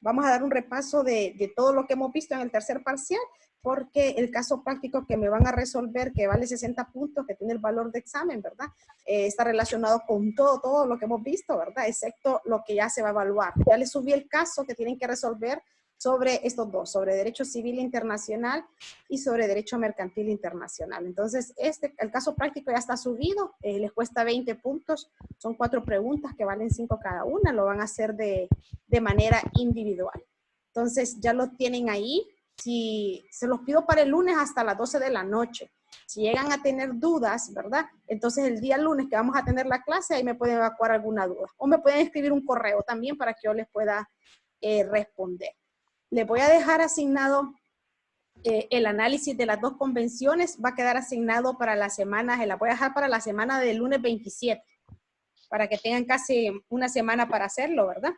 vamos a dar un repaso de todo lo que hemos visto en el tercer parcial, porque el caso práctico que me van a resolver, que vale 60 puntos, que tiene el valor de examen, ¿verdad? Está relacionado con todo lo que hemos visto, ¿verdad? Excepto lo que ya se va a evaluar. Ya les subí el caso que tienen que resolver sobre estos dos, sobre Derecho Civil Internacional y sobre Derecho Mercantil Internacional. Entonces, el caso práctico ya está subido, les cuesta 20 puntos, son 4 preguntas que valen 5 cada una, lo van a hacer de manera individual. Entonces, ya lo tienen ahí. Si se los pido para el lunes hasta las 12 de la noche. Si llegan a tener dudas, ¿verdad? Entonces el día lunes que vamos a tener la clase, ahí me pueden evacuar alguna duda. O me pueden escribir un correo también para que yo les pueda responder. Les voy a dejar asignado el análisis de las dos convenciones. Va a quedar asignado para la semana, se la voy a dejar para la semana del lunes 27. Para que tengan casi una semana para hacerlo, ¿verdad?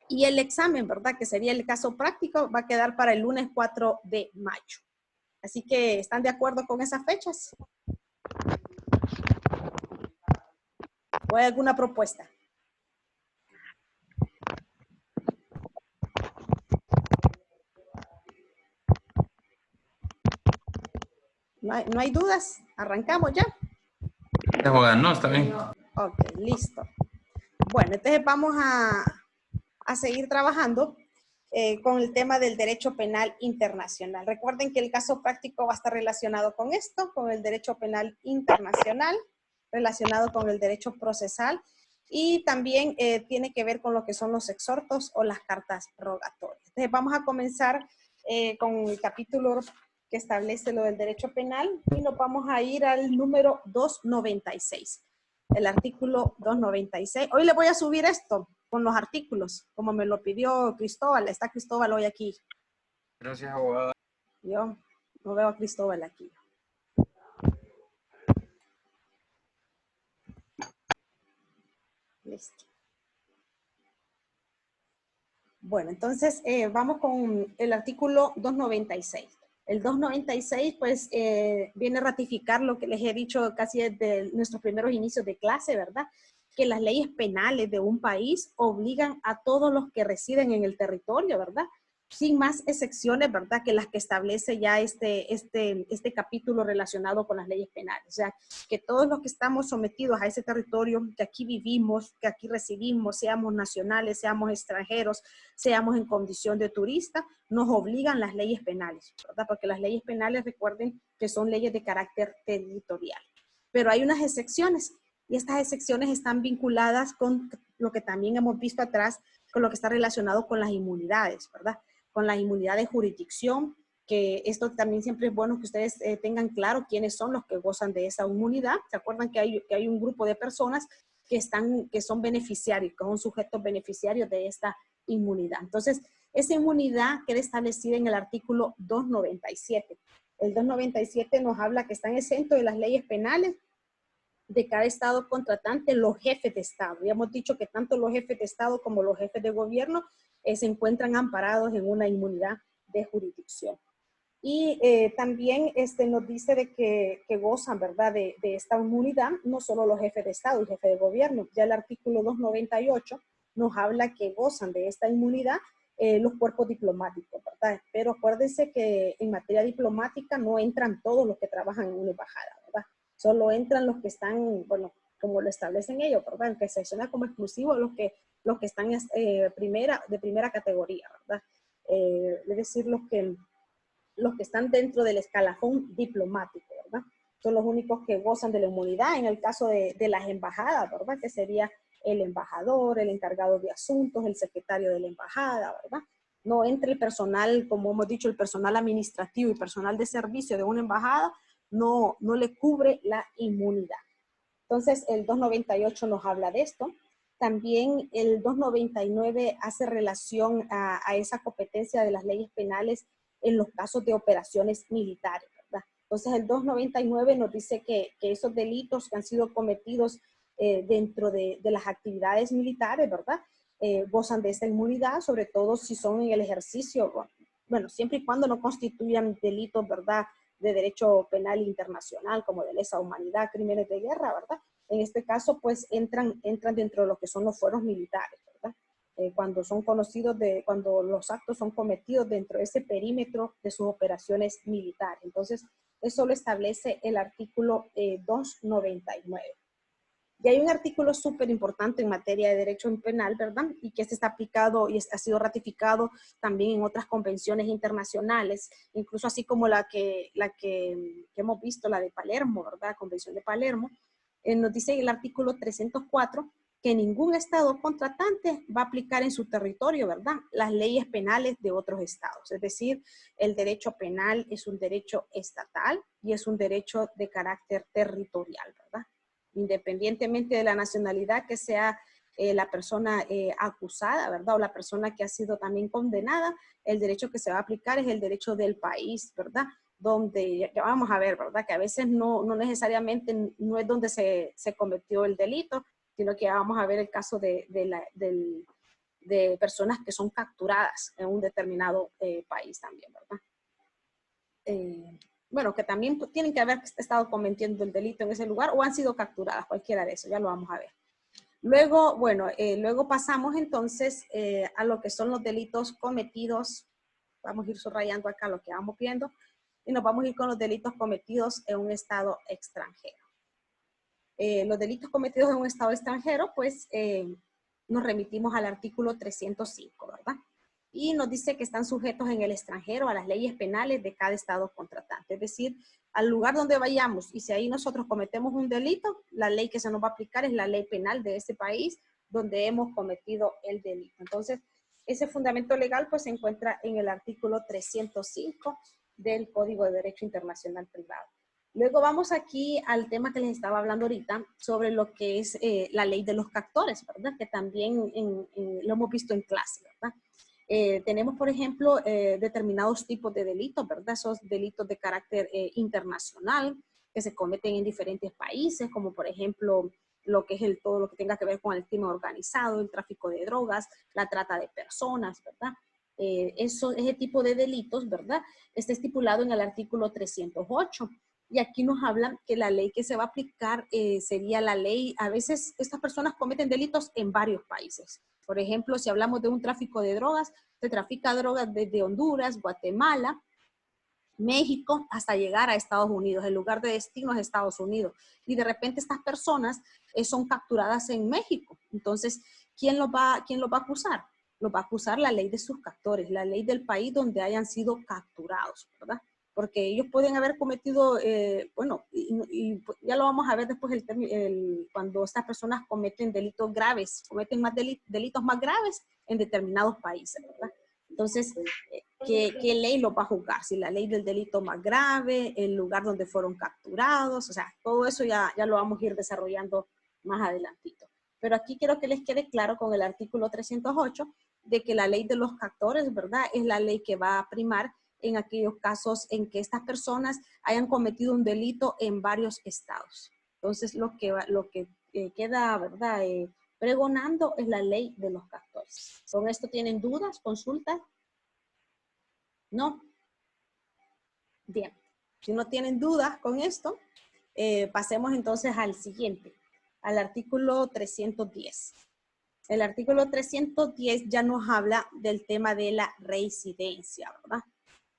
Y el examen, ¿verdad? Que sería el caso práctico, va a quedar para el lunes 4 de mayo. Así que, ¿están de acuerdo con esas fechas? ¿O hay alguna propuesta? ¿No hay dudas? ¿Arrancamos ya? No, está bien. Ok, listo. Bueno, entonces vamos a seguir trabajando con el tema del derecho penal internacional. Recuerden que el caso práctico va a estar relacionado con esto, con el derecho penal internacional, relacionado con el derecho procesal, y también tiene que ver con lo que son los exhortos o las cartas rogatorias. Entonces vamos a comenzar con el capítulo que establece lo del derecho penal y nos vamos a ir al número 296. El artículo 296. Hoy le voy a subir esto con los artículos, como me lo pidió Cristóbal. Está Cristóbal hoy aquí. Gracias, abogada. Yo no veo a Cristóbal aquí. Listo. Bueno, entonces vamos con el artículo 296. El 296 pues viene a ratificar lo que les he dicho casi desde nuestros primeros inicios de clase, ¿verdad? Que las leyes penales de un país obligan a todos los que residen en el territorio, ¿verdad? Sin más excepciones, ¿verdad? Que las que establece ya este capítulo relacionado con las leyes penales. O sea, que todos los que estamos sometidos a ese territorio, que aquí vivimos, que aquí residimos, seamos nacionales, seamos extranjeros, seamos en condición de turista, nos obligan las leyes penales, ¿verdad? Porque las leyes penales, recuerden que son leyes de carácter territorial. Pero hay unas excepciones, y estas excepciones están vinculadas con lo que también hemos visto atrás, con lo que está relacionado con las inmunidades, ¿verdad? Con la inmunidad de jurisdicción, que esto también siempre es bueno que ustedes tengan claro quiénes son los que gozan de esa inmunidad. ¿Se acuerdan que hay un grupo de personas que son beneficiarios, que son sujetos beneficiarios de esta inmunidad? Entonces, esa inmunidad queda establecida en el artículo 297. El 297 nos habla que están exentos de las leyes penales de cada estado contratante los jefes de estado. Ya hemos dicho que tanto los jefes de estado como los jefes de gobierno se encuentran amparados en una inmunidad de jurisdicción. Y también nos dice de que gozan, ¿verdad?, de esta inmunidad, no solo los jefes de estado y jefes de gobierno. Ya el artículo 298 nos habla que gozan de esta inmunidad los cuerpos diplomáticos, ¿verdad? Pero acuérdense que en materia diplomática no entran todos los que trabajan en una embajada, ¿verdad? Solo entran los que están, bueno, como lo establecen ellos, ¿verdad? Que se menciona como exclusivo los que están de primera categoría, ¿verdad? Es decir, los que están dentro del escalafón diplomático, ¿verdad? Son los únicos que gozan de la inmunidad en el caso de las embajadas, ¿verdad? Que sería el embajador, el encargado de asuntos, el secretario de la embajada, ¿verdad? No entre el personal, como hemos dicho, el personal administrativo y personal de servicio de una embajada, no le cubre la inmunidad. Entonces, el 298 nos habla de esto. También el 299 hace relación a esa competencia de las leyes penales en los casos de operaciones militares, ¿verdad? Entonces, el 299 nos dice que esos delitos que han sido cometidos dentro de las actividades militares, ¿verdad? Gozan de esta inmunidad, sobre todo si son en el ejercicio, bueno, siempre y cuando no constituyan delitos, ¿verdad?, de derecho penal internacional, como de lesa humanidad, crímenes de guerra, ¿verdad? En este caso, pues, entran dentro de lo que son los fueros militares, ¿verdad? cuando son conocidos cuando los actos son cometidos dentro de ese perímetro de sus operaciones militares. Entonces, eso lo establece el artículo 299. Y hay un artículo súper importante en materia de derecho penal, ¿verdad? Y que este está aplicado y ha sido ratificado también en otras convenciones internacionales, incluso así como la que hemos visto, la de Palermo, ¿verdad? La Convención de Palermo. Nos dice en el artículo 304 que ningún estado contratante va a aplicar en su territorio, ¿verdad?, las leyes penales de otros estados. Es decir, el derecho penal es un derecho estatal y es un derecho de carácter territorial, ¿verdad? Independientemente de la nacionalidad que sea la persona acusada, ¿verdad?, o la persona que ha sido también condenada, el derecho que se va a aplicar es el derecho del país, ¿verdad?, donde ya vamos a ver, ¿verdad?, que a veces no necesariamente no es donde se cometió el delito, sino que vamos a ver el caso de personas que son capturadas en un determinado país también, ¿verdad? Bueno, que también tienen que haber estado cometiendo el delito en ese lugar o han sido capturadas, cualquiera de eso, ya lo vamos a ver. Luego, bueno, luego pasamos entonces a lo que son los delitos cometidos. Vamos a ir subrayando acá lo que vamos viendo y nos vamos a ir con los delitos cometidos en un estado extranjero. Los delitos cometidos en un estado extranjero, pues nos remitimos al artículo 305, ¿verdad? Y nos dice que están sujetos en el extranjero a las leyes penales de cada estado contratante. Es decir, al lugar donde vayamos y si ahí nosotros cometemos un delito, la ley que se nos va a aplicar es la ley penal de ese país donde hemos cometido el delito. Entonces, ese fundamento legal pues se encuentra en el artículo 305 del Código de Derecho Internacional Privado. Luego vamos aquí al tema que les estaba hablando ahorita sobre lo que es la ley de los captores, ¿verdad? Que también lo hemos visto en clase, ¿verdad? Tenemos, por ejemplo, determinados tipos de delitos, ¿verdad? Esos delitos de carácter internacional que se cometen en diferentes países, como por ejemplo lo que es todo lo que tenga que ver con el crimen organizado, el tráfico de drogas, la trata de personas, ¿verdad? Ese tipo de delitos, ¿verdad?, está estipulado en el artículo 308. Y aquí nos hablan que la ley que se va a aplicar sería la ley, a veces estas personas cometen delitos en varios países. Por ejemplo, si hablamos de un tráfico de drogas, se trafica drogas desde Honduras, Guatemala, México, hasta llegar a Estados Unidos. El lugar de destino es Estados Unidos. Y de repente estas personas son capturadas en México. Entonces, ¿quién los va a acusar? Los va a acusar la ley de sus captores, la ley del país donde hayan sido capturados, ¿verdad? Porque ellos pueden haber cometido, bueno, y ya lo vamos a ver después cuando estas personas cometen delitos graves, cometen más delitos más graves en determinados países, ¿verdad? Entonces, ¿qué ley los va a juzgar? Si la ley del delito más grave, el lugar donde fueron capturados, o sea, todo eso ya lo vamos a ir desarrollando más adelantito. Pero aquí quiero que les quede claro con el artículo 308 de que la ley de los captores, ¿verdad?, es la ley que va a primar en aquellos casos en que estas personas hayan cometido un delito en varios estados. Entonces, lo que queda, ¿verdad?, pregonando es la ley de los captores. ¿Con esto tienen dudas, consultas? ¿No? Bien. Si no tienen dudas con esto, pasemos entonces al siguiente, al artículo 310. El artículo 310 ya nos habla del tema de la residencia, ¿verdad?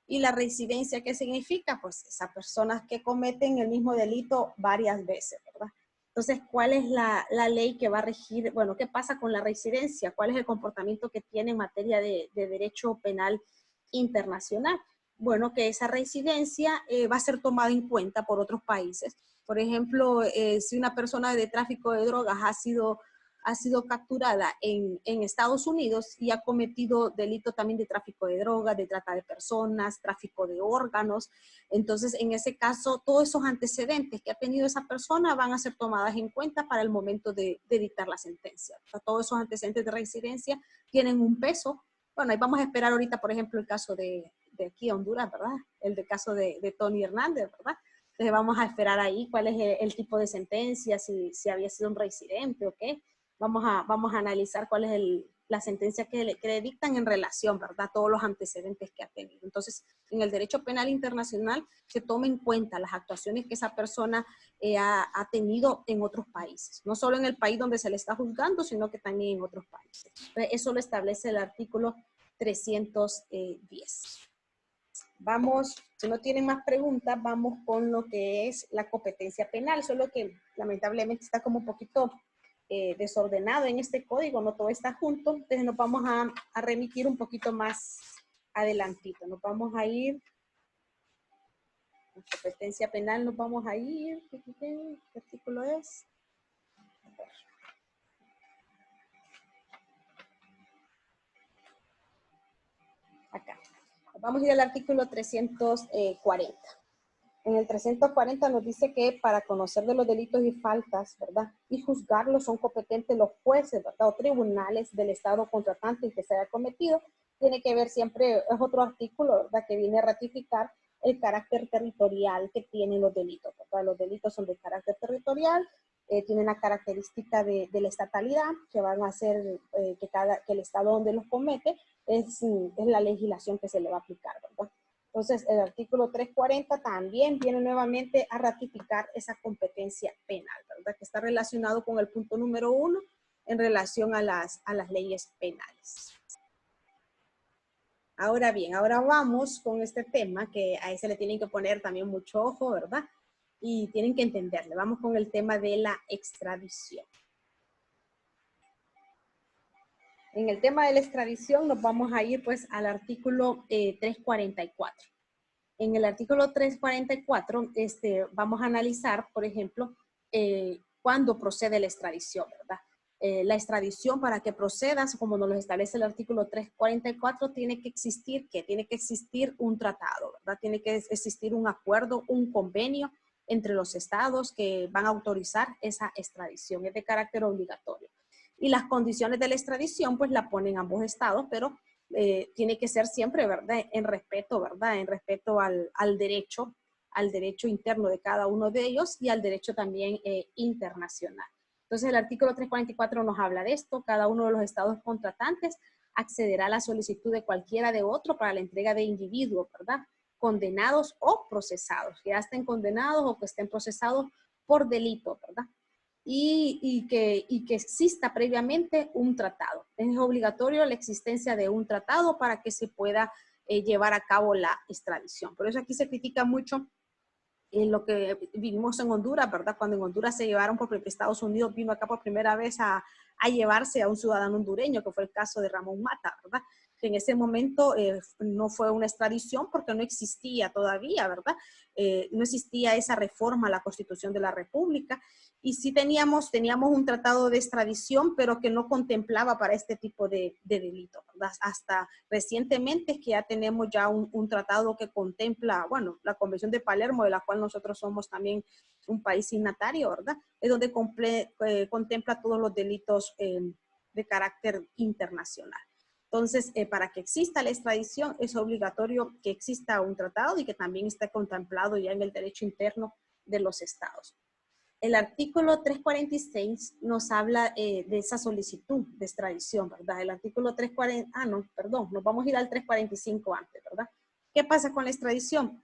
¿Y la residencia qué significa? Pues esas personas que cometen el mismo delito varias veces, ¿verdad? Entonces, ¿cuál es la ley que va a regir? Bueno, ¿qué pasa con la residencia? ¿Cuál es el comportamiento que tiene en materia de derecho penal internacional? Bueno, que esa residencia va a ser tomada en cuenta por otros países. Por ejemplo, si una persona de tráfico de drogas ha sido capturada en Estados Unidos y ha cometido delito también de tráfico de drogas, de trata de personas, tráfico de órganos. Entonces, en ese caso, todos esos antecedentes que ha tenido esa persona van a ser tomadas en cuenta para el momento de dictar la sentencia. O sea, todos esos antecedentes de residencia tienen un peso. Bueno, ahí vamos a esperar ahorita, por ejemplo, el caso de aquí a Honduras, ¿verdad? El caso de Tony Hernández, ¿verdad? Entonces vamos a esperar ahí cuál es el tipo de sentencia, si había sido un reincidente o qué. Vamos a analizar cuál es la sentencia que le dictan en relación, ¿verdad? Todos los antecedentes que ha tenido. Entonces, en el derecho penal internacional se toma en cuenta las actuaciones que esa persona ha tenido en otros países. No solo en el país donde se le está juzgando, sino que también en otros países. Entonces, eso lo establece el artículo 310. Vamos, si no tienen más preguntas, vamos con lo que es la competencia penal, solo que lamentablemente está como un poquito desordenado en este código, no todo está junto, entonces nos vamos a remitir un poquito más adelantito, nos vamos a ir, la competencia penal nos vamos a ir, ¿qué artículo es? Acá. Vamos a ir al artículo 340. En el 340 nos dice que para conocer de los delitos y faltas, ¿verdad? Y juzgarlos son competentes los jueces, ¿verdad? O tribunales del Estado contratante en que se haya cometido. Tiene que ver siempre, es otro artículo, ¿verdad? Que viene a ratificar el carácter territorial que tienen los delitos, ¿verdad? Los delitos son de carácter territorial, tienen la característica de la estatalidad, que van a hacer que el Estado donde los comete es la legislación que se le va a aplicar, ¿verdad? Entonces, el artículo 340 también viene nuevamente a ratificar esa competencia penal, ¿verdad? Que está relacionado con el punto número 1 en relación a las leyes penales. Ahora bien, ahora vamos con este tema que a ese le tienen que poner también mucho ojo, ¿verdad? Y tienen que entenderle. Vamos con el tema de la extradición. En el tema de la extradición nos vamos a ir pues al artículo 344. En el artículo 344 vamos a analizar, por ejemplo, cuándo procede la extradición, ¿verdad? La extradición para que proceda, como nos lo establece el artículo 344, tiene que existir un tratado, ¿verdad? Tiene que existir un acuerdo, un convenio entre los estados que van a autorizar esa extradición, es de carácter obligatorio. Y las condiciones de la extradición, pues la ponen ambos estados, pero tiene que ser siempre, ¿verdad? En respeto, ¿verdad? En respeto al derecho interno de cada uno de ellos y al derecho también internacional. Entonces, el artículo 344 nos habla de esto. Cada uno de los estados contratantes accederá a la solicitud de cualquiera de otro para la entrega de individuos, ¿verdad? Condenados o procesados, que ya estén condenados o que estén procesados por delito, ¿verdad? Y que exista previamente un tratado. Es obligatorio la existencia de un tratado para que se pueda llevar a cabo la extradición. Por eso aquí se critica mucho lo que vivimos en Honduras, ¿verdad? Cuando en Honduras se llevaron Estados Unidos vino acá por primera vez a llevarse a un ciudadano hondureño, que fue el caso de Ramón Mata, ¿verdad? Que en ese momento no fue una extradición porque no existía todavía, ¿verdad? No existía esa reforma a la Constitución de la República y sí teníamos un tratado de extradición, pero que no contemplaba para este tipo de delitos, ¿verdad? Hasta recientemente es que ya tenemos ya un tratado que contempla, bueno, la Convención de Palermo, de la cual nosotros somos también un país signatario, ¿verdad? Es donde contempla todos los delitos de carácter internacional. Entonces, para que exista la extradición es obligatorio que exista un tratado y que también esté contemplado ya en el derecho interno de los estados. El artículo 346 nos habla de esa solicitud de extradición, ¿verdad? El artículo 340, nos vamos a ir al 345 antes, ¿verdad? ¿Qué pasa con la extradición?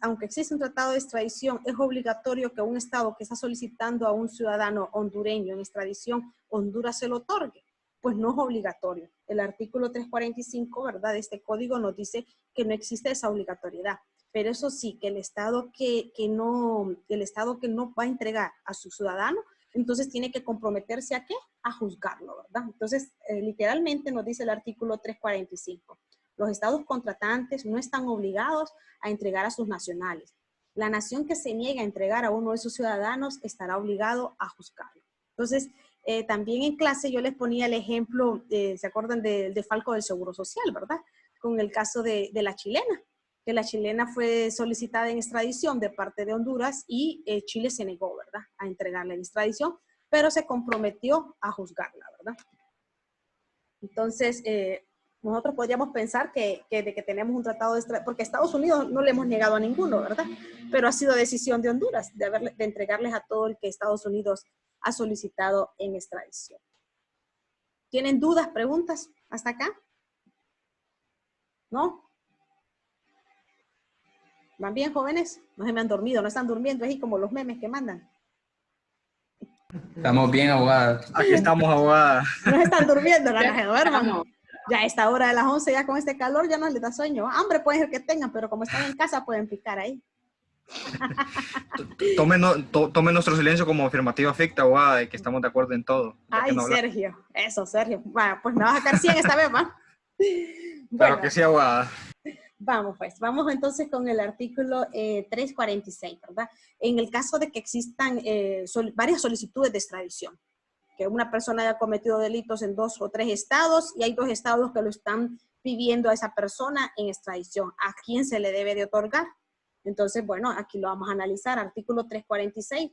Aunque existe un tratado de extradición, es obligatorio que un estado que está solicitando a un ciudadano hondureño en extradición, Honduras se lo otorgue. Pues no es obligatorio. El artículo 345, ¿verdad? De este código nos dice que no existe esa obligatoriedad. Pero eso sí, que el Estado que no va a entregar a su ciudadano, entonces tiene que comprometerse ¿a qué? A juzgarlo, ¿verdad? Entonces, literalmente nos dice el artículo 345. Los estados contratantes no están obligados a entregar a sus nacionales. La nación que se niega a entregar a uno de sus ciudadanos estará obligado a juzgarlo. Entonces, también en clase yo les ponía el ejemplo, ¿se acuerdan del falco del Seguro Social, verdad? Con el caso de la chilena, que la chilena fue solicitada en extradición de parte de Honduras y Chile se negó, ¿verdad?, a entregarla en extradición, pero se comprometió a juzgarla, ¿verdad? Entonces, nosotros podríamos pensar de que tenemos un tratado de extradición, porque a Estados Unidos no le hemos negado a ninguno, ¿verdad? Pero ha sido decisión de Honduras de entregarles a todo el que Estados Unidos ha solicitado en extradición. ¿Tienen dudas, preguntas hasta acá? ¿No? ¿Van bien, jóvenes? No se me han dormido, no están durmiendo, es como los memes que mandan. Estamos bien, abogada. Aquí estamos, abogada. No se están durmiendo, no se duerman. Ya a esta hora de las 11, ya con este calor, ya no les da sueño. Hambre puede ser que tengan, pero como están en casa, pueden picar ahí. Tome nuestro silencio como afirmativa ficta, abogada, de que estamos de acuerdo en todo. Ay, no Sergio, eso, Sergio. Bueno, pues me vas a sacar 100 esta vez, ¿va? Claro Bueno, que sí, abogada. vamos pues, vamos entonces con el artículo 346, ¿verdad? En el caso de que existan varias solicitudes de extradición, que una persona haya cometido delitos en 2 o 3 estados y hay 2 estados que lo están pidiendo a esa persona en extradición, ¿a quién se le debe de otorgar? Entonces, bueno, aquí lo vamos a analizar, artículo 346.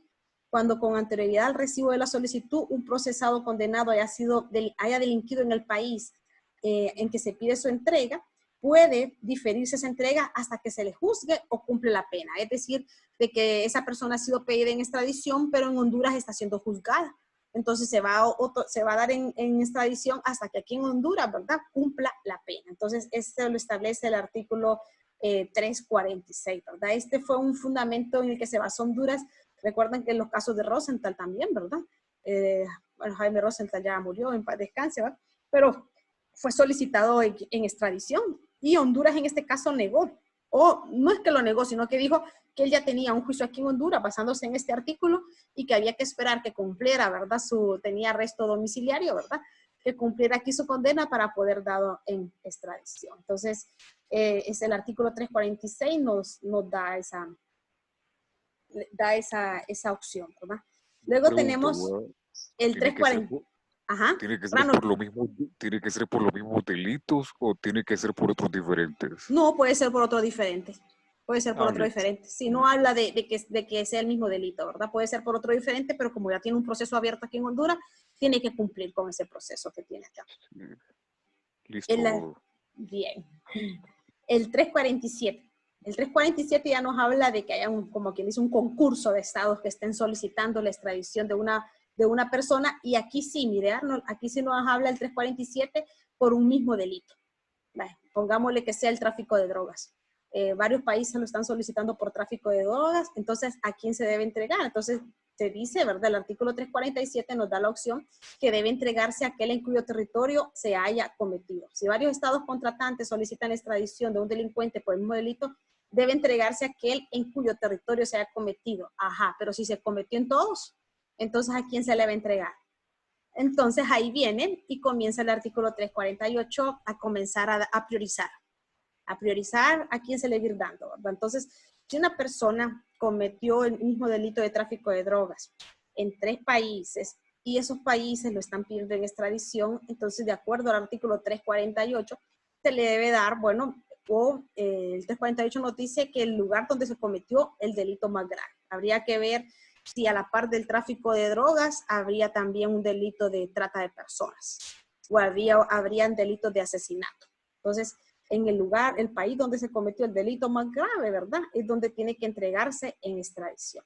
Cuando con anterioridad al recibo de la solicitud, un procesado condenado haya delinquido en el país en que se pide su entrega, puede diferirse esa entrega hasta que se le juzgue o cumple la pena. Es decir, de que esa persona ha sido pedida en extradición, pero en Honduras está siendo juzgada. Entonces se va a dar en extradición hasta que aquí en Honduras, ¿verdad?, cumpla la pena. Entonces, esto lo establece el artículo 346, ¿verdad? Este fue un fundamento en el que se basó Honduras. Recuerden que en los casos de Rosenthal también, ¿verdad? Bueno, Jaime Rosenthal ya murió, en paz descanse, ¿verdad? Pero fue solicitado en extradición y Honduras en este caso negó. O no es que lo negó, sino que dijo que él ya tenía un juicio aquí en Honduras basándose en este artículo y que había que esperar que cumpliera, ¿verdad? Tenía arresto domiciliario, ¿verdad? Que cumpliera aquí su condena para poder dado en extradición. Entonces, es el artículo 346 nos da esa opción, ¿verdad? Luego tenemos el 340. Ajá. ¿Tiene que ser por lo mismo, tiene que ser por los mismos delitos o tiene que ser por otros diferentes? No, puede ser por otro diferente. Puede ser por otro diferente. Si no habla de que sea el mismo delito, ¿verdad? Puede ser por otro diferente, pero como ya tiene un proceso abierto aquí en Honduras, tiene que cumplir con ese proceso que tiene acá. Listo. Bien. El 347. El 347 ya nos habla de que haya como quien dice, un concurso de estados que estén solicitando la extradición de una persona, y aquí sí, mire, aquí sí nos habla el 347 por un mismo delito. Vale, pongámosle que sea el tráfico de drogas. Varios países lo están solicitando por tráfico de drogas, entonces, ¿a quién se debe entregar? Entonces, se dice, ¿verdad? El artículo 347 nos da la opción que debe entregarse a aquel en cuyo territorio se haya cometido. Si varios estados contratantes solicitan extradición de un delincuente por el mismo delito, debe entregarse a aquel en cuyo territorio se haya cometido. Ajá, pero si se cometió en todos, entonces, ¿a quién se le va a entregar? Entonces, ahí viene y comienza el artículo 348 a comenzar a priorizar. A priorizar a quién se le va a ir dando, ¿verdad? Entonces, si una persona cometió el mismo delito de tráfico de drogas en 3 países y esos países lo están pidiendo en extradición, entonces, de acuerdo al artículo 348, se le debe dar, bueno, el 348 nos dice que el lugar donde se cometió el delito más grave. Habría que ver si a la par del tráfico de drogas habría también un delito de trata de personas o habrían delitos de asesinato. Entonces, en el país donde se cometió el delito más grave, ¿verdad?, es donde tiene que entregarse en extradición.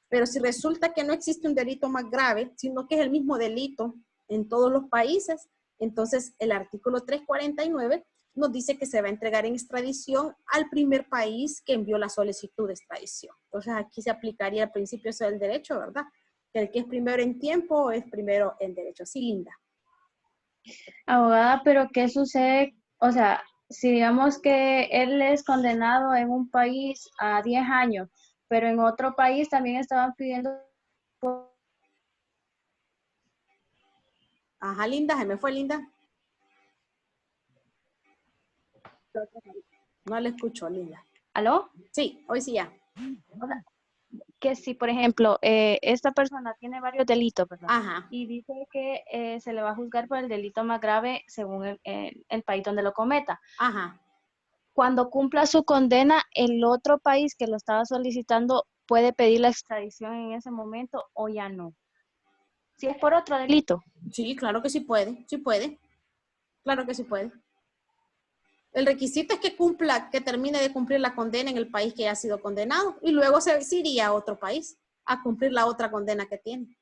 Pero si resulta que no existe un delito más grave, sino que es el mismo delito en todos los países, entonces el artículo 349 nos dice que se va a entregar en extradición al primer país que envió la solicitud de extradición. Entonces aquí se aplicaría el principio del derecho, ¿verdad? Que el que es primero en tiempo es primero en derecho. Sí, Linda. Abogada, pero ¿qué sucede? O sea, si digamos que él es condenado en un país a 10 años, pero en otro país también estaban pidiendo... Ajá, Linda, se me fue, Linda. No le escucho, Linda. ¿Aló? Sí, hoy sí ya. Que si, por ejemplo, esta persona tiene varios delitos, ¿verdad? Ajá. Y dice que se le va a juzgar por el delito más grave según el país donde lo cometa. Ajá. Cuando cumpla su condena, el otro país que lo estaba solicitando puede pedir la extradición en ese momento o ya no. Si es por otro delito. Sí, claro que sí puede, sí puede. Claro que sí puede. El requisito es que termine de cumplir la condena en el país que ha sido condenado y luego se iría a otro país a cumplir la otra condena que tiene.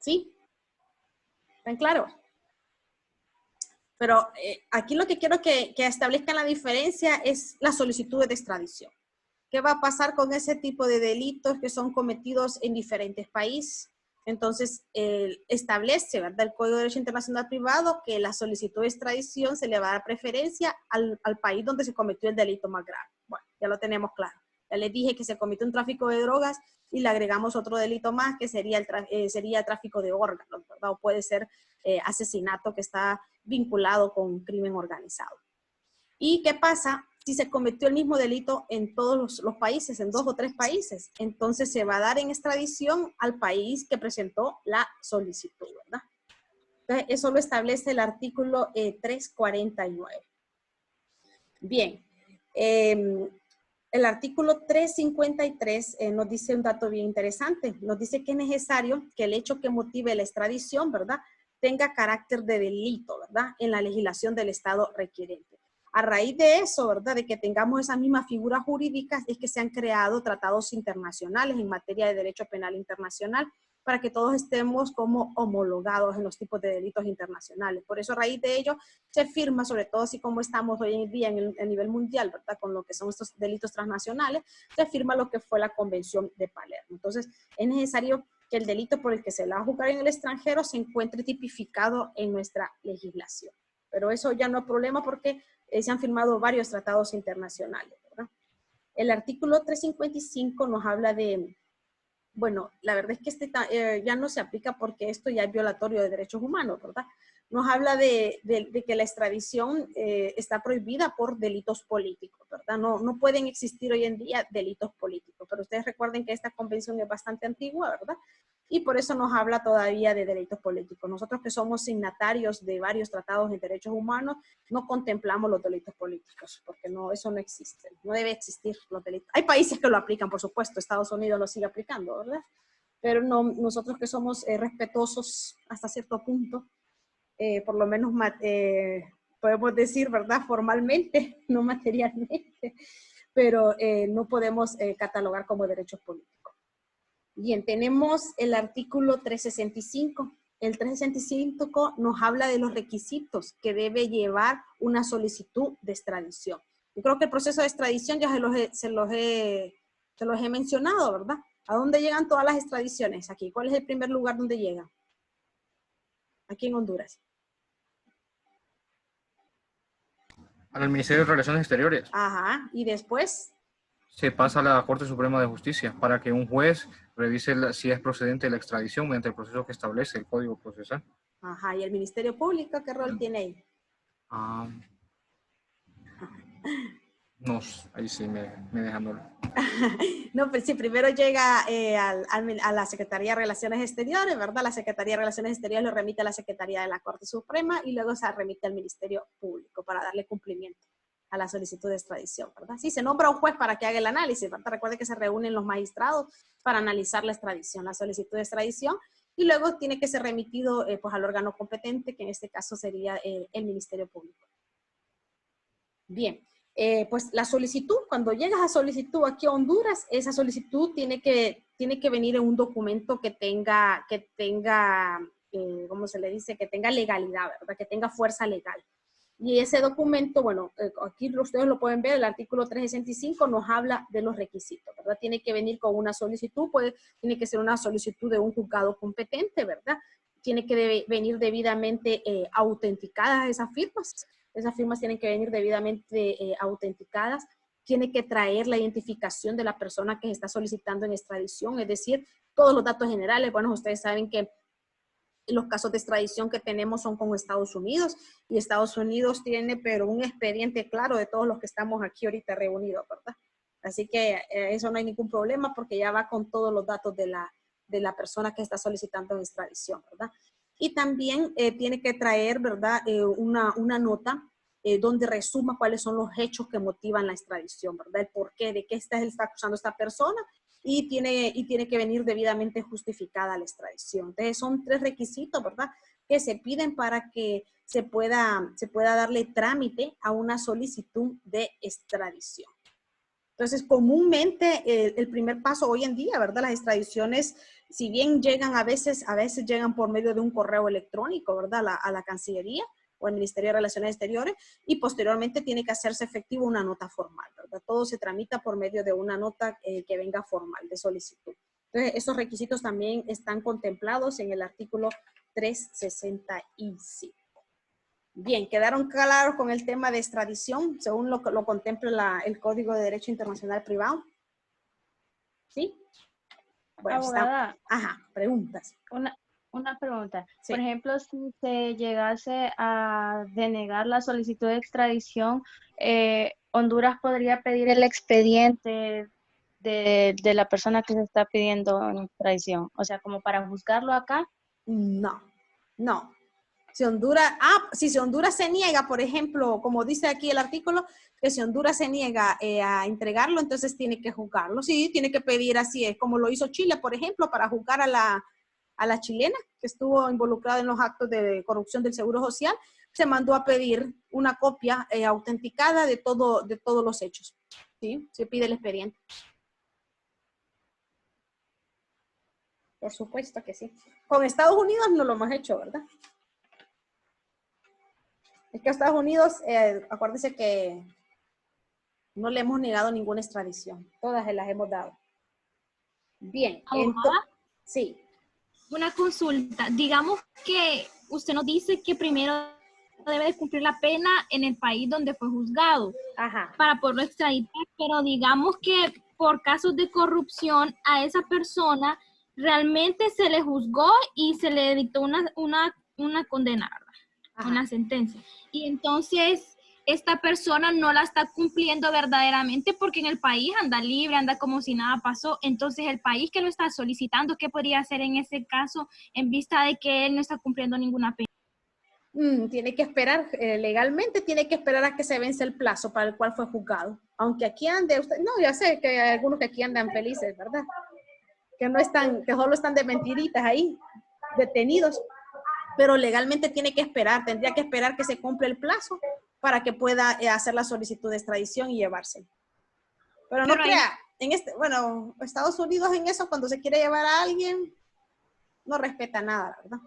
¿Sí? ¿Están claros? Pero aquí lo que quiero que establezcan la diferencia es las solicitudes de extradición. ¿Qué va a pasar con ese tipo de delitos que son cometidos en diferentes países? Entonces, establece, ¿verdad?, el Código de Derecho Internacional Privado que la solicitud de extradición se le va a dar preferencia al país donde se cometió el delito más grave. Bueno, ya lo tenemos claro. Ya les dije que se cometió un tráfico de drogas y le agregamos otro delito más que sería el tráfico de órganos, ¿verdad? O puede ser asesinato que está vinculado con crimen organizado. ¿Y qué pasa si se cometió el mismo delito en todos los países, en 2 o 3 países? Entonces se va a dar en extradición al país que presentó la solicitud, ¿verdad? Entonces eso lo establece el artículo 349. Bien, el artículo 353 nos dice un dato bien interesante. Nos dice que es necesario que el hecho que motive la extradición, ¿verdad?, tenga carácter de delito, ¿verdad?, en la legislación del Estado requiriente. A raíz de eso, ¿verdad?, de que tengamos esa misma figura jurídica, es que se han creado tratados internacionales en materia de derecho penal internacional para que todos estemos como homologados en los tipos de delitos internacionales. Por eso, a raíz de ello, se firma, sobre todo así como estamos hoy en día a nivel mundial, ¿verdad?, con lo que son estos delitos transnacionales, se firma lo que fue la Convención de Palermo. Entonces, es necesario que el delito por el que se la va a juzgar en el extranjero se encuentre tipificado en nuestra legislación. Pero eso ya no es problema porque se han firmado varios tratados internacionales, ¿verdad? El artículo 355 nos habla de, bueno, la verdad es que ya no se aplica porque esto ya es violatorio de derechos humanos, ¿verdad? Nos habla de que la extradición está prohibida por delitos políticos, ¿verdad? No pueden existir hoy en día delitos políticos, pero ustedes recuerden que esta convención es bastante antigua, ¿verdad? Y por eso nos habla todavía de delitos políticos. Nosotros que somos signatarios de varios tratados de derechos humanos, no contemplamos los delitos políticos, porque no, eso no existe, no debe existir los delitos. Hay países que lo aplican, por supuesto, Estados Unidos lo sigue aplicando, ¿verdad? Pero no, nosotros que somos respetuosos hasta cierto punto, por lo menos podemos decir, ¿verdad?, formalmente, no materialmente, pero no podemos catalogar como derechos políticos. Bien, tenemos el artículo 365. El 365 nos habla de los requisitos que debe llevar una solicitud de extradición. Yo creo que el proceso de extradición ya se los he mencionado, ¿verdad? ¿A dónde llegan todas las extradiciones? Aquí. ¿Cuál es el primer lugar donde llegan? Aquí en Honduras. Al Ministerio de Relaciones Exteriores. Ajá. ¿Y después? Se pasa a la Corte Suprema de Justicia para que un juez revise si es procedente la extradición mediante el proceso que establece el Código Procesal. Ajá. ¿Y el Ministerio Público qué rol tiene ahí? No, ahí sí me dejan dolo. No, pues sí, primero llega a la Secretaría de Relaciones Exteriores, ¿verdad? La Secretaría de Relaciones Exteriores lo remite a la Secretaría de la Corte Suprema y luego se remite al Ministerio Público para darle cumplimiento a la solicitud de extradición, ¿verdad? Sí, se nombra un juez para que haga el análisis, ¿verdad? Recuerde que se reúnen los magistrados para analizar la extradición, la solicitud de extradición, y luego tiene que ser remitido pues, al órgano competente, que en este caso sería el Ministerio Público. Bien. Pues la solicitud, cuando llegas a solicitud aquí a Honduras, esa solicitud tiene que venir en un documento que tenga ¿cómo se le dice? Que tenga legalidad, ¿verdad? Que tenga fuerza legal. Y ese documento, bueno, aquí ustedes lo pueden ver, el artículo 365 nos habla de los requisitos, ¿verdad? Tiene que venir con una solicitud, tiene que ser una solicitud de un juzgado competente, ¿verdad? Tiene que venir debidamente autenticadas esas firmas. Esas firmas tienen que venir debidamente autenticadas. Tiene que traer la identificación de la persona que está solicitando en extradición, es decir, todos los datos generales. Bueno, ustedes saben que los casos de extradición que tenemos son con Estados Unidos y Estados Unidos tiene, pero un expediente claro de todos los que estamos aquí ahorita reunidos, ¿verdad? Así que eso no hay ningún problema porque ya va con todos los datos de la persona que está solicitando en extradición, ¿verdad? Y también tiene que traer, ¿verdad?, una nota donde resuma cuáles son los hechos que motivan la extradición, ¿verdad? El porqué, de qué está acusando esta persona y tiene que venir debidamente justificada la extradición. Entonces son 3 requisitos, ¿verdad?, que se piden para que se pueda darle trámite a una solicitud de extradición. Entonces, comúnmente el primer paso hoy en día, ¿verdad? Las extradiciones, si bien llegan a veces llegan por medio de un correo electrónico, ¿verdad? A la Cancillería o al Ministerio de Relaciones Exteriores, y posteriormente tiene que hacerse efectivo una nota formal, ¿verdad? Todo se tramita por medio de una nota que venga formal de solicitud. Entonces, esos requisitos también están contemplados en el artículo 365. Bien, ¿quedaron claros con el tema de extradición según lo contempla el Código de Derecho Internacional Privado? ¿Sí? Bueno, Abogada, preguntas. una pregunta. Sí. Por ejemplo, si se llegase a denegar la solicitud de extradición, Honduras podría pedir el expediente de la persona que se está pidiendo en extradición. O sea, como para juzgarlo acá. No. Si Honduras se niega, por ejemplo, como dice aquí el artículo, que si Honduras se niega a entregarlo, entonces tiene que juzgarlo. Sí, tiene que pedir, así es, como lo hizo Chile, por ejemplo, para juzgar a la chilena que estuvo involucrada en los actos de corrupción del Seguro Social, se mandó a pedir una copia autenticada de todos los hechos. ¿Sí? Se pide el expediente. Por supuesto que sí. Con Estados Unidos no lo hemos hecho, ¿verdad? Es que a Estados Unidos, acuérdense que no le hemos negado ninguna extradición. Todas se las hemos dado. Bien. Sí. Una consulta. Digamos que usted nos dice que primero debe de cumplir la pena en el país donde fue juzgado para poderlo extraditar, pero digamos que por casos de corrupción a esa persona realmente se le juzgó y se le dictó una condena, ¿verdad? Una sentencia. Y entonces esta persona no la está cumpliendo verdaderamente porque en el país anda libre, anda como si nada pasó. Entonces el país que lo está solicitando, ¿qué podría hacer en ese caso en vista de que él no está cumpliendo ninguna pena? Tiene que esperar, legalmente tiene que esperar a que se vence el plazo para el cual fue juzgado. Aunque aquí ande usted, no, ya sé que hay algunos que aquí andan felices, ¿verdad? Que no están, que solo están de mentiritas ahí, detenidos. Pero legalmente tiene que esperar, tendría que esperar que se cumpla el plazo para que pueda hacer la solicitud de extradición y llevarse. Pero no crea, Estados Unidos en eso, cuando se quiere llevar a alguien, no respeta nada, ¿verdad?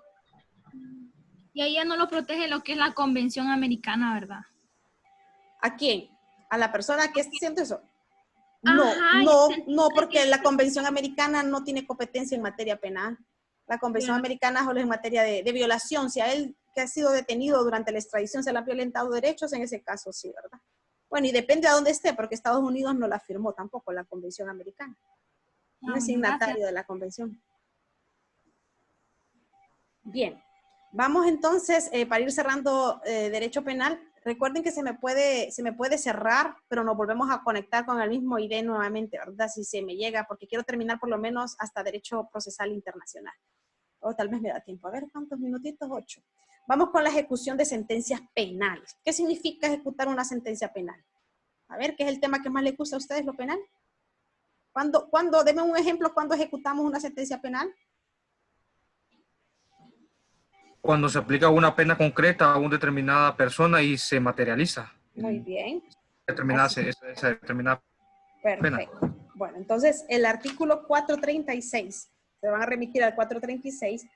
Y ahí ya no lo protege lo que es la Convención Americana, ¿verdad? ¿A quién? ¿A la persona que está haciendo eso? Ajá, No, porque la Convención Americana no tiene competencia en materia penal. La Convención Americana solo es en materia de violación. Si a él que ha sido detenido durante la extradición se le han violentado derechos, en ese caso sí, ¿verdad? Bueno, y depende de dónde esté, porque Estados Unidos no la firmó tampoco, la Convención Americana. No es signatario de la Convención. Bien, vamos entonces, para ir cerrando derecho penal, recuerden que se me puede cerrar, pero nos volvemos a conectar con el mismo ID nuevamente, ¿verdad? Si se me llega, porque quiero terminar por lo menos hasta derecho procesal internacional. O tal vez me da tiempo. A ver, ¿cuántos minutitos? 8. Vamos con la ejecución de sentencias penales. ¿Qué significa ejecutar una sentencia penal? A ver, ¿qué es el tema que más les gusta a ustedes, lo penal? Denme un ejemplo, ¿cuándo ejecutamos una sentencia penal? Cuando se aplica una pena concreta a una determinada persona y se materializa. Muy bien. Esa determinada pena. Perfecto. Bueno, entonces el artículo 436, se van a remitir al 436,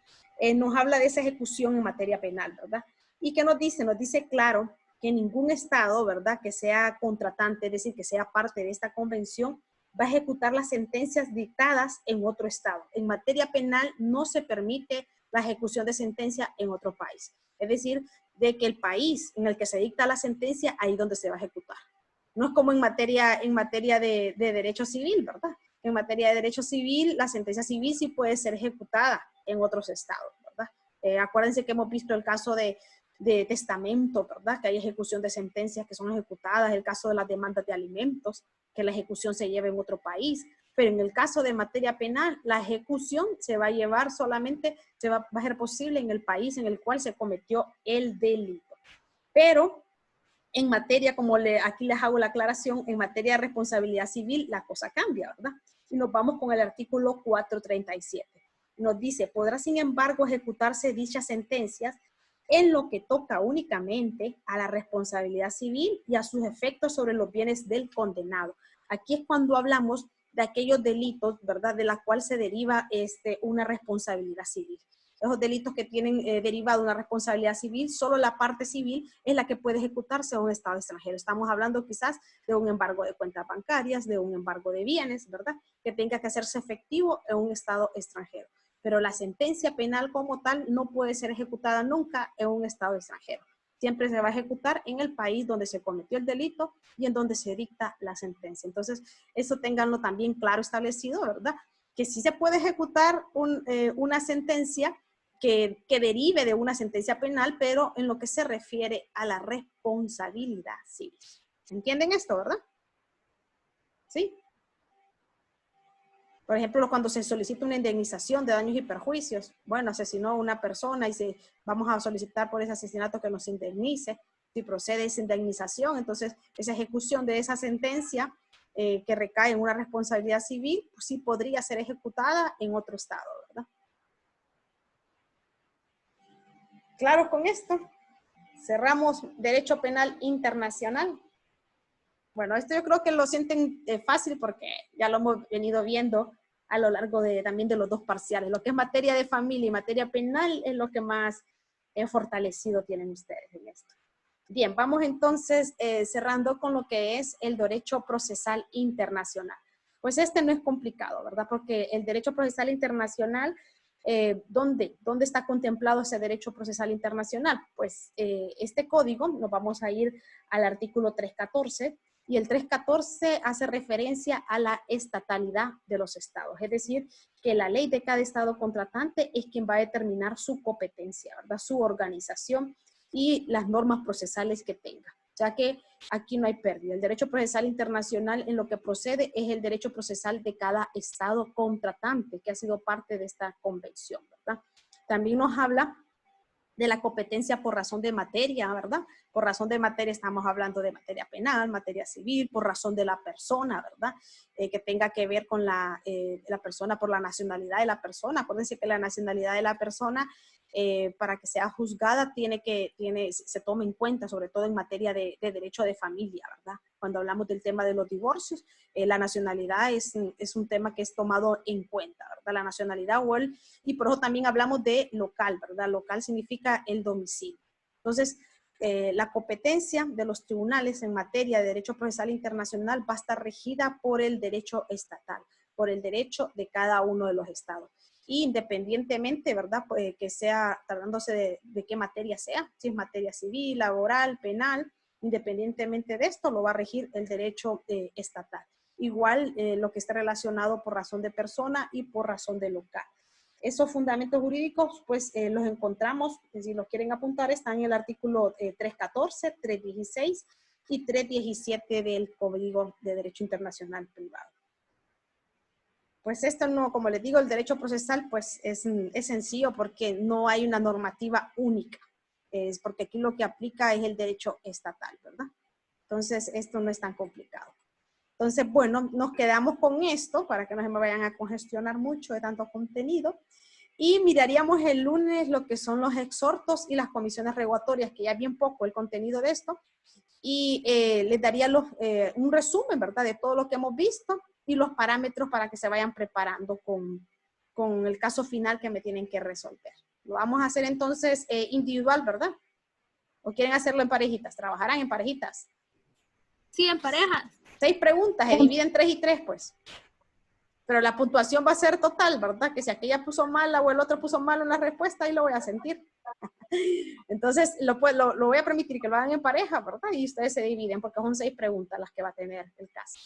nos habla de esa ejecución en materia penal, ¿verdad? ¿Y qué nos dice? Nos dice claro que ningún estado, ¿verdad?, que sea contratante, es decir, que sea parte de esta convención, va a ejecutar las sentencias dictadas en otro estado. En materia penal no se permite la ejecución de sentencia en otro país. Es decir, de que el país en el que se dicta la sentencia, ahí donde se va a ejecutar. No es como en materia de derecho civil, ¿verdad? En materia de derecho civil, la sentencia civil sí puede ser ejecutada en otros estados, ¿verdad? Acuérdense que hemos visto el caso de testamento, ¿verdad? Que hay ejecución de sentencias que son ejecutadas, el caso de las demandas de alimentos, que la ejecución se lleva en otro país. Pero en el caso de materia penal, la ejecución se va a llevar solamente, va a ser posible en el país en el cual se cometió el delito. Pero en materia, aquí les hago la aclaración, en materia de responsabilidad civil, la cosa cambia, ¿verdad? Y nos vamos con el artículo 437. Nos dice, podrá sin embargo ejecutarse dichas sentencias en lo que toca únicamente a la responsabilidad civil y a sus efectos sobre los bienes del condenado. Aquí es cuando hablamos de aquellos delitos, ¿verdad? De la cual se deriva una responsabilidad civil. Esos delitos que tienen derivado una responsabilidad civil, solo la parte civil es la que puede ejecutarse en un estado extranjero. Estamos hablando quizás de un embargo de cuentas bancarias, de un embargo de bienes, ¿verdad? Que tenga que hacerse efectivo en un estado extranjero. Pero la sentencia penal como tal no puede ser ejecutada nunca en un estado extranjero. Siempre se va a ejecutar en el país donde se cometió el delito y en donde se dicta la sentencia. Entonces, eso ténganlo también claro establecido, ¿verdad? Que sí se puede ejecutar una sentencia que derive de una sentencia penal, pero en lo que se refiere a la responsabilidad civil. ¿Entienden esto, verdad? ¿Sí? Por ejemplo, cuando se solicita una indemnización de daños y perjuicios, bueno, asesinó a una persona y vamos a solicitar por ese asesinato que nos indemnice. Si procede esa indemnización, entonces esa ejecución de esa sentencia que recae en una responsabilidad civil, pues sí podría ser ejecutada en otro estado, ¿verdad? ¿Claro con esto? Cerramos derecho penal internacional. Bueno, esto yo creo que lo sienten fácil porque ya lo hemos venido viendo a lo largo también de los dos parciales. Lo que es materia de familia y materia penal es lo que más fortalecido tienen ustedes en esto. Bien, vamos entonces cerrando con lo que es el derecho procesal internacional. Pues no es complicado, ¿verdad? Porque el derecho procesal internacional, ¿dónde está contemplado ese derecho procesal internacional? Pues este código, nos vamos a ir al artículo 314, y el 314 hace referencia a la estatalidad de los estados, es decir, que la ley de cada estado contratante es quien va a determinar su competencia, ¿verdad? Su organización y las normas procesales que tenga, ya que aquí no hay pérdida. El derecho procesal internacional en lo que procede es el derecho procesal de cada estado contratante que ha sido parte de esta convención, ¿verdad? También nos habla de la competencia por razón de materia, ¿verdad? Por razón de materia estamos hablando de materia penal, materia civil, por razón de la persona, ¿verdad? Que tenga que ver con la persona, por la nacionalidad de la persona. Acuérdense que la nacionalidad de la persona, para que sea juzgada, se toma en cuenta, sobre todo en materia de derecho de familia, ¿verdad? Cuando hablamos del tema de los divorcios, la nacionalidad es un tema que es tomado en cuenta, ¿verdad? La nacionalidad y por eso también hablamos de local, ¿verdad? Local significa el domicilio. Entonces, la competencia de los tribunales en materia de derecho procesal internacional va a estar regida por el derecho estatal, por el derecho de cada uno de los estados. Y independientemente, ¿verdad? Pues, que sea, tratándose de qué materia sea, si es materia civil, laboral, penal, independientemente de esto, lo va a regir el derecho estatal. Igual lo que esté relacionado por razón de persona y por razón de local. Esos fundamentos jurídicos, pues los encontramos, si los quieren apuntar, están en el artículo 314, 316 y 317 del Código de Derecho Internacional Privado. Pues esto no, como les digo, el derecho procesal pues es sencillo porque no hay una normativa única. Es porque aquí lo que aplica es el derecho estatal, ¿verdad? Entonces, esto no es tan complicado. Entonces, bueno, nos quedamos con esto para que no se me vayan a congestionar mucho de tanto contenido. Y miraríamos el lunes lo que son los exhortos y las comisiones regulatorias, que ya es bien poco el contenido de esto. Y les daría un resumen, ¿verdad? De todo lo que hemos visto y los parámetros para que se vayan preparando con el caso final que me tienen que resolver. Lo vamos a hacer entonces individual, ¿verdad? ¿O quieren hacerlo en parejitas? ¿Trabajarán en parejitas? Sí, en parejas. 6 preguntas, se dividen 3 y 3, pues. Pero la puntuación va a ser total, ¿verdad? Que si aquella puso mala o el otro puso mal en la respuesta, ahí lo voy a sentir. Entonces, lo voy a permitir que lo hagan en pareja, ¿verdad? Y ustedes se dividen porque son 6 preguntas las que va a tener el caso.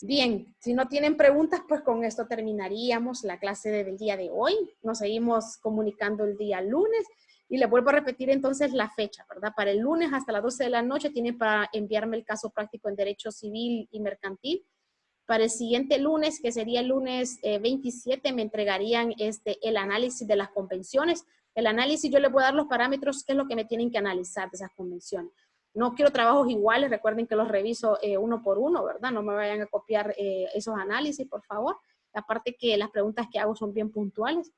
Bien, si no tienen preguntas, pues con esto terminaríamos la clase del día de hoy. Nos seguimos comunicando el día lunes. Y les vuelvo a repetir entonces la fecha, ¿verdad? Para el lunes hasta las 12 de la noche tienen para enviarme el caso práctico en Derecho Civil y Mercantil. Para el siguiente lunes, que sería el lunes 27, me entregarían el análisis de las convenciones. El análisis, yo les voy a dar los parámetros, qué es lo que me tienen que analizar de esas convenciones. No quiero trabajos iguales, recuerden que los reviso uno por uno, ¿verdad? No me vayan a copiar esos análisis, por favor. Aparte que las preguntas que hago son bien puntuales.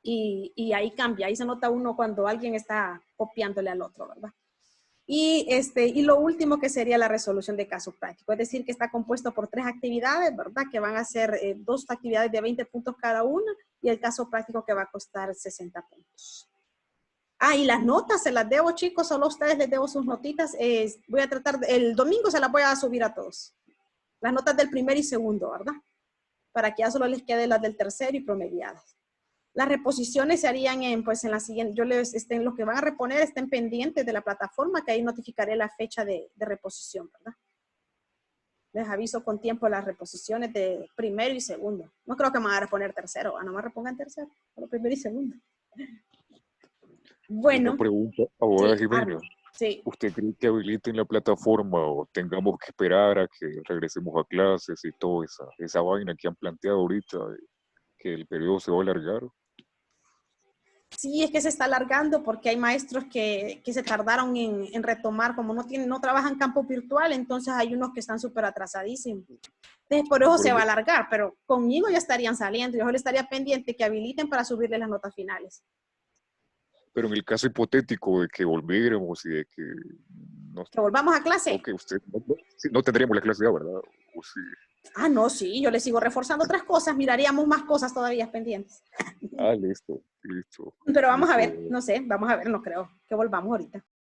Y ahí cambia, ahí se nota uno cuando alguien está copiándole al otro, ¿verdad? Y lo último que sería la resolución de caso práctico, es decir, que está compuesto por 3 actividades, ¿verdad? Que van a ser 2 actividades de 20 puntos cada una y el caso práctico que va a costar 60 puntos. Y las notas se las debo, chicos, solo a ustedes les debo sus notitas. Voy a tratar, el domingo se las voy a subir a todos. Las notas del primer y segundo, ¿verdad? Para que ya solo les quede las del tercero y promediadas. Las reposiciones se harían en la siguiente, los que van a reponer estén pendientes de la plataforma, que ahí notificaré la fecha de reposición, ¿verdad? Les aviso con tiempo las reposiciones de primero y segundo. No creo que me van a reponer tercero, no me repongan tercero, solo primero y segundo. Bueno. Una pregunta, abogada Jimena. Sí. ¿Usted cree que habiliten la plataforma o tengamos que esperar a que regresemos a clases y toda esa vaina que han planteado ahorita, que el periodo se va a alargar? Sí, es que se está alargando porque hay maestros que se tardaron en retomar, como no trabajan en campo virtual, entonces hay unos que están súper atrasadísimos. Entonces por eso se va a alargar, pero conmigo ya estarían saliendo. Yo solo estaría pendiente que habiliten para subirles las notas finales. Pero en el caso hipotético de que volviéramos y de que... ¿Que volvamos a clase? Okay, no tendríamos la clase ya, ¿verdad? ¿O sí? No, sí, yo le sigo reforzando otras cosas, miraríamos más cosas todavía pendientes. Listo. Pero vamos a ver, no sé, vamos a ver, no creo que volvamos ahorita.